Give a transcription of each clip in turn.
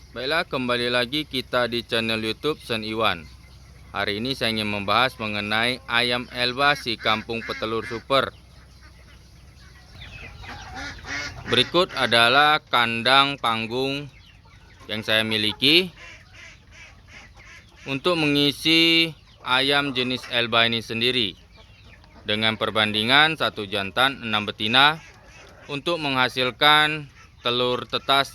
Baiklah, kembali lagi kita di channel YouTube Sen Iwan. Hari ini saya ingin membahas mengenai ayam Elba si kampung petelur super. Berikut adalah kandang panggung yang saya miliki untuk mengisi ayam jenis Elba ini sendiri, dengan perbandingan 1 jantan 6 betina untuk menghasilkan telur tetas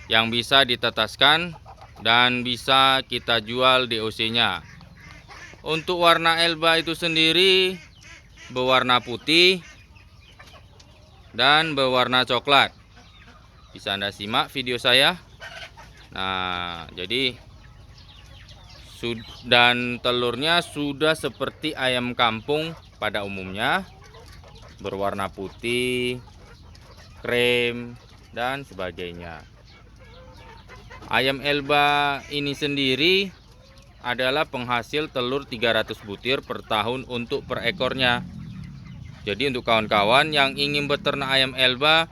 yang bisa ditetaskan dan bisa kita jual DOC-nya. Untuk warna Elba itu sendiri berwarna putih dan berwarna coklat. Bisa Anda simak video saya. Nah, jadi dan telurnya sudah seperti ayam kampung pada umumnya, berwarna putih, krem, dan sebagainya. Ayam Elba ini sendiri adalah penghasil telur 300 butir per tahun untuk per ekornya. Jadi untuk kawan-kawan yang ingin beternak ayam Elba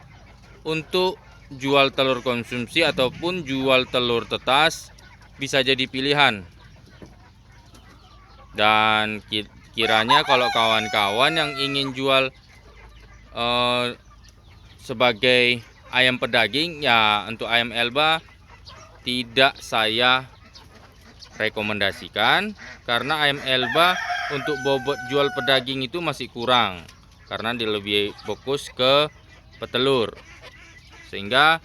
untuk jual telur konsumsi ataupun jual telur tetas, bisa jadi pilihan. Dan kiranya kalau kawan-kawan yang ingin jual sebagai ayam pedaging, ya untuk ayam Elba tidak saya rekomendasikan, karena ayam Elba untuk bobot jual pedaging itu masih kurang, karena dia lebih fokus ke petelur. Sehingga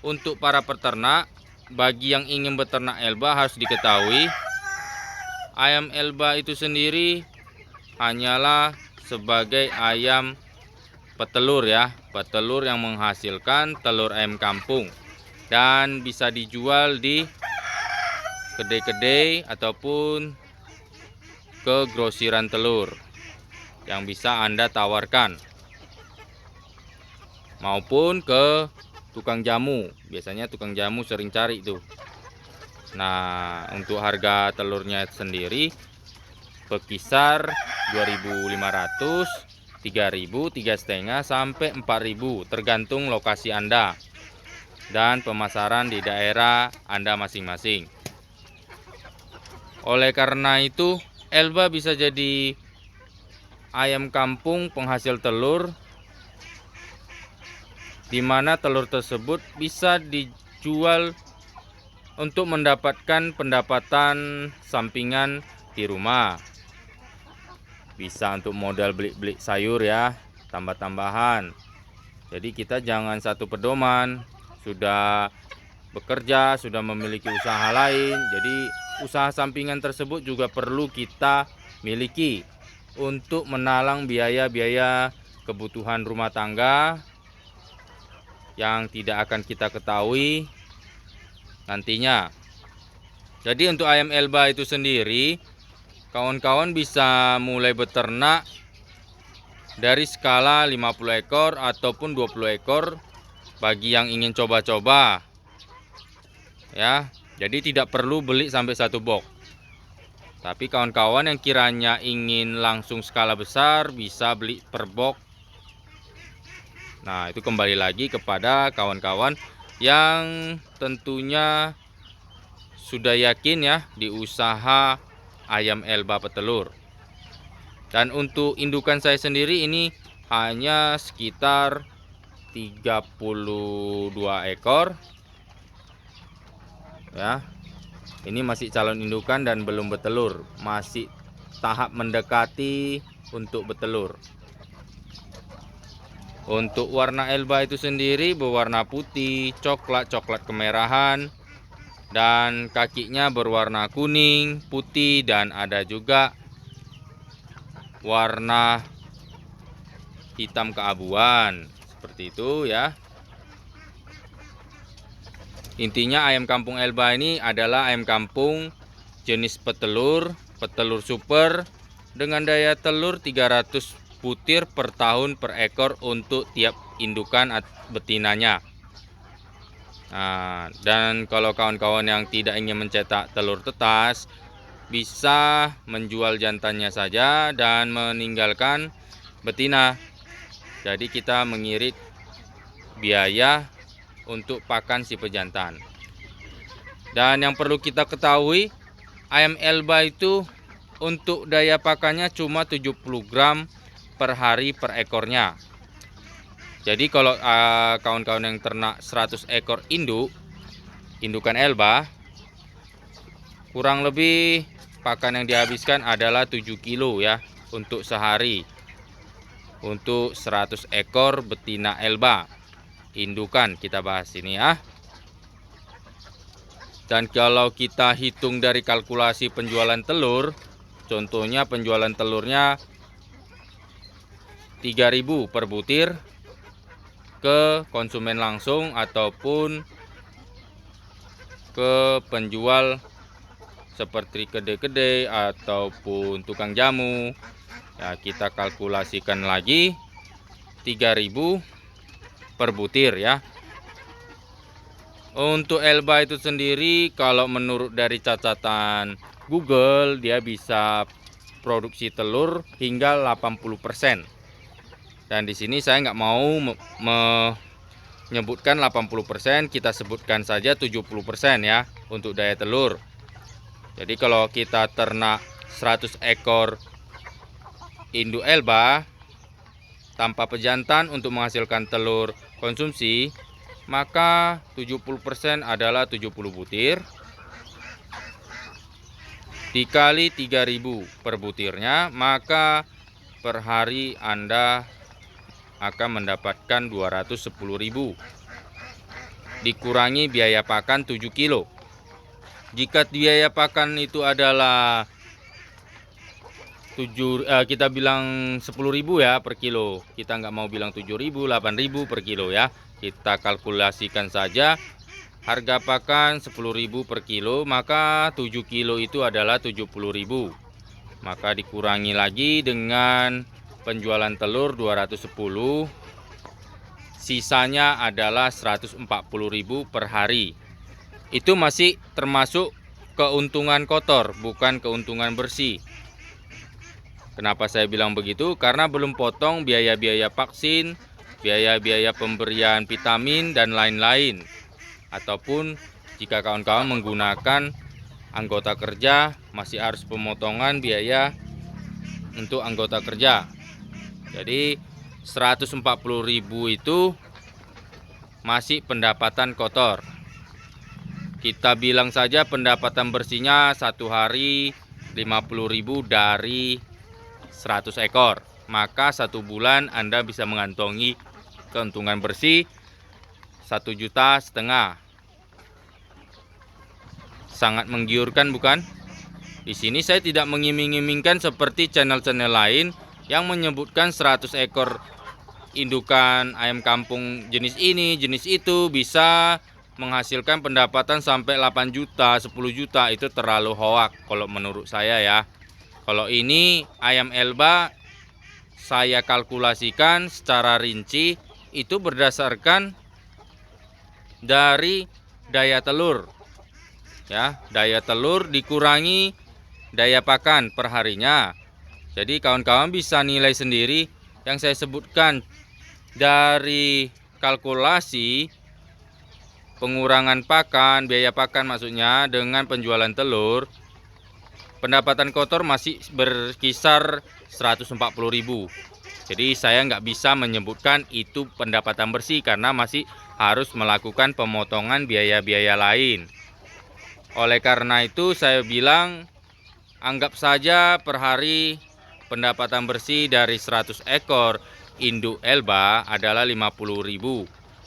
untuk para peternak, bagi yang ingin beternak Elba harus diketahui, ayam Elba itu sendiri hanyalah sebagai ayam petelur ya, petelur yang menghasilkan telur ayam kampung dan bisa dijual di kedai-kedai ataupun ke grosiran telur yang bisa Anda tawarkan, maupun ke tukang jamu. Biasanya tukang jamu sering cari tuh. Nah, untuk harga telurnya sendiri berkisar 2.500, 3.000, 3,5 sampai 4.000 tergantung lokasi Anda dan pemasaran di daerah Anda masing-masing. Oleh karena itu, Elba bisa jadi ayam kampung penghasil telur, di mana telur tersebut bisa dijual untuk mendapatkan pendapatan sampingan di rumah. Bisa untuk modal beli sayur ya, tambah-tambahan. Jadi kita jangan satu pedoman, sudah bekerja, sudah memiliki usaha lain. Jadi usaha sampingan tersebut juga perlu kita miliki untuk menalang biaya-biaya kebutuhan rumah tangga yang tidak akan kita ketahui nantinya. Jadi untuk ayam Elba itu sendiri, kawan-kawan bisa mulai beternak dari skala 50 ekor ataupun 20 ekor bagi yang ingin coba-coba ya. Jadi tidak perlu beli sampai 1 box. Tapi kawan-kawan yang kiranya ingin langsung skala besar, bisa beli per box. Nah, itu kembali lagi kepada kawan-kawan yang tentunya sudah yakin ya di usaha ayam Elba petelur. Dan untuk indukan saya sendiri ini hanya sekitar 32 ekor ya. Ini masih calon indukan dan belum betelur, masih tahap mendekati untuk betelur. Untuk warna Elba itu sendiri berwarna putih, coklat kemerahan, dan kakinya berwarna kuning, putih, dan ada juga warna hitam keabuan, seperti itu ya. Intinya ayam kampung Elba ini adalah ayam kampung jenis petelur super dengan daya telur 300 butir per tahun per ekor untuk tiap indukan betinanya. Nah, dan kalau kawan-kawan yang tidak ingin mencetak telur tetas, bisa menjual jantannya saja dan meninggalkan betina. Jadi kita mengirit biaya untuk pakan si pejantan. Dan yang perlu kita ketahui, ayam Elba itu untuk daya pakannya cuma 70 gram per hari per ekornya. Jadi kalau kawan-kawan yang ternak 100 ekor indukan Elba, kurang lebih pakan yang dihabiskan adalah 7 kilo ya untuk sehari. Untuk 100 ekor betina Elba indukan kita bahas ini ya. Dan kalau kita hitung dari kalkulasi penjualan telur, contohnya penjualan telurnya 3.000 per butir ke konsumen langsung ataupun ke penjual seperti kedai-kedai ataupun tukang jamu. Ya, kita kalkulasikan lagi 3.000 per butir ya. Untuk Elba itu sendiri, kalau menurut dari catatan Google, dia bisa produksi telur hingga 80%. Dan di sini saya nggak mau menyebutkan 80%, kita sebutkan saja 70% ya untuk daya telur. Jadi kalau kita ternak 100 ekor induk Elba tanpa pejantan untuk menghasilkan telur konsumsi, maka 70% adalah 70 butir dikali 3.000 per butirnya, maka per hari Anda akan mendapatkan 210.000 dikurangi biaya pakan 7 kilo. Jika biaya pakan itu adalah kita bilang 10.000 ya per kilo, kita nggak mau bilang 7.000, 8.000 per kilo ya. Kita kalkulasikan saja harga pakan 10.000 per kilo, maka 7 kilo itu adalah 70.000. Maka dikurangi lagi dengan penjualan telur 210, sisanya adalah 140.000 per hari. Itu masih termasuk keuntungan kotor, bukan keuntungan bersih. Kenapa saya bilang begitu? Karena belum potong biaya-biaya vaksin, biaya-biaya pemberian vitamin dan lain-lain. Ataupun jika kawan-kawan menggunakan anggota kerja, masih harus pemotongan biaya untuk anggota kerja. Jadi 140.000 itu masih pendapatan kotor. Kita bilang saja pendapatan bersihnya satu hari 50.000 dari 100 ekor. Maka 1 bulan Anda bisa mengantongi keuntungan bersih 1,5 juta. Sangat menggiurkan bukan? Di sini saya tidak mengiming-imingkan seperti channel-channel lain yang menyebutkan 100 ekor indukan ayam kampung jenis ini, jenis itu bisa menghasilkan pendapatan sampai 8 juta, 10 juta. Itu terlalu hoak kalau menurut saya ya. Kalau ini ayam Elba, saya kalkulasikan secara rinci itu berdasarkan dari daya telur. Ya, daya telur dikurangi daya pakan per harinya. Jadi kawan-kawan bisa nilai sendiri yang saya sebutkan dari kalkulasi pengurangan pakan, biaya pakan maksudnya dengan penjualan telur, pendapatan kotor masih berkisar 140.000. Jadi saya nggak bisa menyebutkan itu pendapatan bersih karena masih harus melakukan pemotongan biaya-biaya lain. Oleh karena itu saya bilang anggap saja per hari pendapatan bersih dari 100 ekor induk Elba adalah 50.000.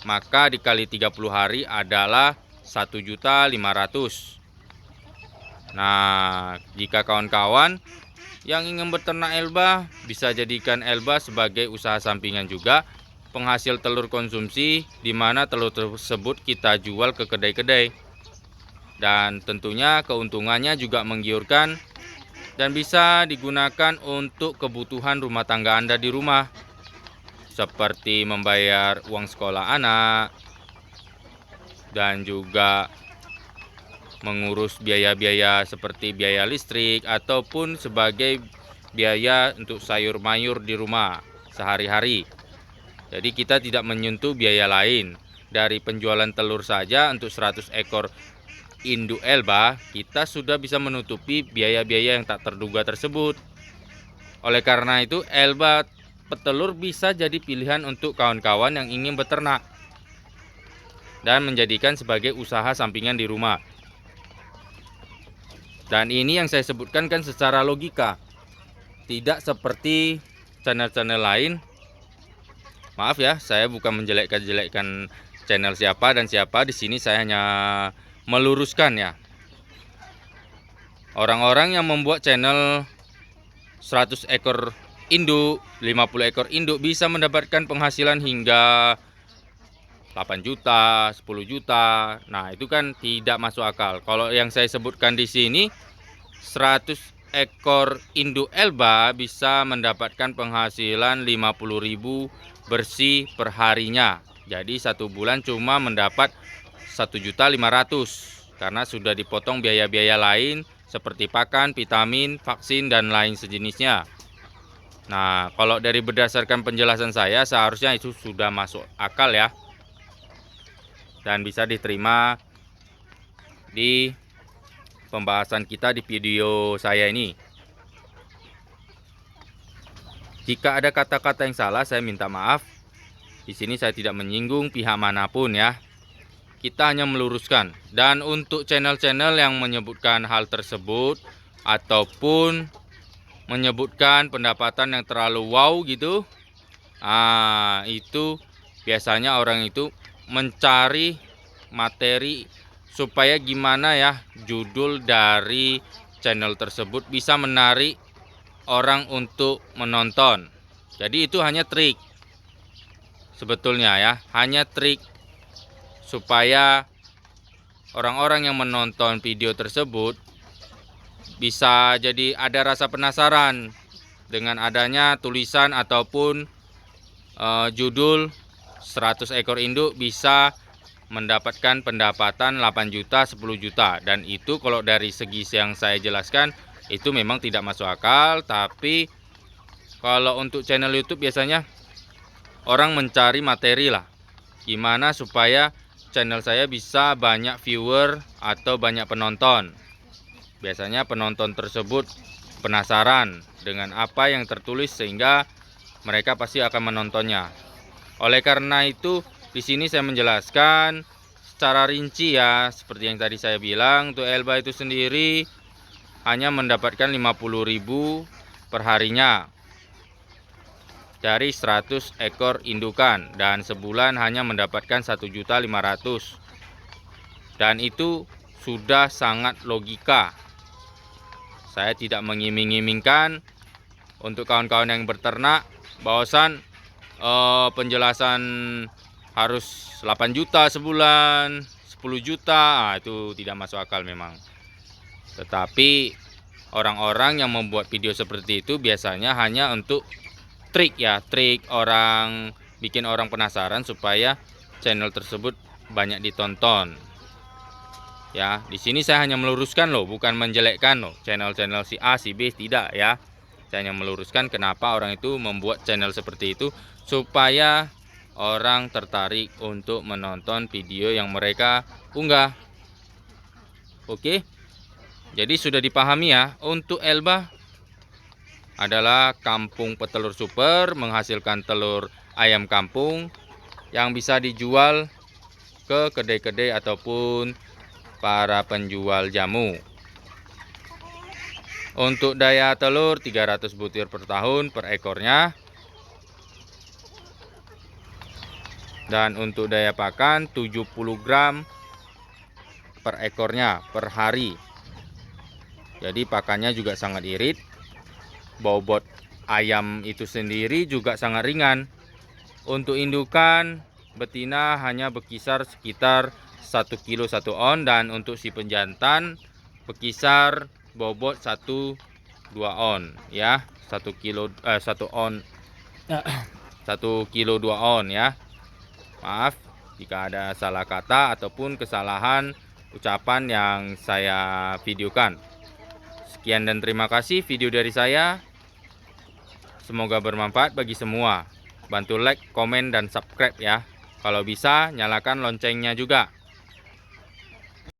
Maka dikali 30 hari adalah 1.500.000. Nah, jika kawan-kawan yang ingin beternak Elba, bisa jadikan Elba sebagai usaha sampingan juga, penghasil telur konsumsi, di mana telur tersebut kita jual ke kedai-kedai. Dan tentunya keuntungannya juga menggiurkan dan bisa digunakan untuk kebutuhan rumah tangga Anda di rumah, seperti membayar uang sekolah anak dan juga mengurus biaya-biaya seperti biaya listrik ataupun sebagai biaya untuk sayur mayur di rumah sehari-hari. Jadi kita tidak menyentuh biaya lain. dari penjualan telur saja untuk 100 ekor induk Elba, kita sudah bisa menutupi biaya-biaya yang tak terduga tersebut. Oleh karena itu, Elba petelur bisa jadi pilihan untuk kawan-kawan yang ingin beternak dan menjadikan sebagai usaha sampingan di rumah. Dan ini yang saya sebutkan kan secara logika, tidak seperti channel-channel lain. Maaf ya, saya bukan menjelek-jelekkan channel siapa dan siapa. Di sini saya hanya meluruskan ya. Orang-orang yang membuat channel 100 ekor induk, 50 ekor induk bisa mendapatkan penghasilan hingga 8 juta, 10 juta. Nah, itu kan tidak masuk akal. Kalau yang saya sebutkan di sini 100 ekor induk Elba bisa mendapatkan penghasilan 50.000 bersih per harinya. Jadi satu bulan cuma mendapat 1.500.000 karena sudah dipotong biaya-biaya lain seperti pakan, vitamin, vaksin dan lain sejenisnya. Nah, kalau dari berdasarkan penjelasan saya seharusnya itu sudah masuk akal ya. Dan bisa diterima di pembahasan kita di video saya ini. Jika ada kata-kata yang salah, saya minta maaf. Di sini saya tidak menyinggung pihak manapun ya. Kita hanya meluruskan. Dan untuk channel-channel yang menyebutkan hal tersebut ataupun menyebutkan pendapatan yang terlalu wow gitu, itu biasanya orang itu mencari materi supaya gimana ya judul dari channel tersebut bisa menarik orang untuk menonton. Jadi itu hanya trik sebetulnya ya, hanya trik supaya orang-orang yang menonton video tersebut bisa jadi ada rasa penasaran dengan adanya tulisan ataupun judul 100 ekor induk bisa mendapatkan pendapatan 8 juta, 10 juta. Dan itu kalau dari segi yang saya jelaskan itu memang tidak masuk akal. Tapi kalau untuk channel YouTube biasanya orang mencari materi lah, gimana supaya channel saya bisa banyak viewer atau banyak penonton. Biasanya penonton tersebut penasaran dengan apa yang tertulis sehingga mereka pasti akan menontonnya. Oleh karena itu, di sini saya menjelaskan secara rinci ya, seperti yang tadi saya bilang, untuk Elba itu sendiri hanya mendapatkan 50.000 per harinya dari 100 ekor indukan dan sebulan hanya mendapatkan 1.500.000. Dan itu sudah sangat logika. Saya tidak mengiming-imingkan untuk kawan-kawan yang berternak bahwasan penjelasan harus 8 juta sebulan, 10 juta, itu tidak masuk akal memang. Tetapi orang-orang yang membuat video seperti itu biasanya hanya untuk trik ya, trik orang, bikin orang penasaran supaya channel tersebut banyak ditonton. Ya, di sini saya hanya meluruskan loh, bukan menjelekkan loh channel-channel si A, si B, tidak ya. Saya hanya meluruskan kenapa orang itu membuat channel seperti itu supaya orang tertarik untuk menonton video yang mereka unggah. Oke. Jadi sudah dipahami ya, untuk Elba adalah kampung petelur super, menghasilkan telur ayam kampung yang bisa dijual ke kedai-kedai ataupun para penjual jamu. Untuk daya telur 300 butir per tahun per ekornya. Dan untuk daya pakan 70 gram per ekornya per hari. Jadi pakannya juga sangat irit. Bobot ayam itu sendiri juga sangat ringan. Untuk indukan betina hanya berkisar sekitar 1 kilo 1 on, dan untuk si penjantan berkisar bobot 1-2 on ya, 1 kilo 1 on 1 kilo 2 on ya. Maaf jika ada salah kata ataupun kesalahan ucapan yang saya videokan. Sekian dan terima kasih video dari saya. Semoga bermanfaat bagi semua. Bantu like, komen, dan subscribe ya. Kalau bisa, nyalakan loncengnya juga.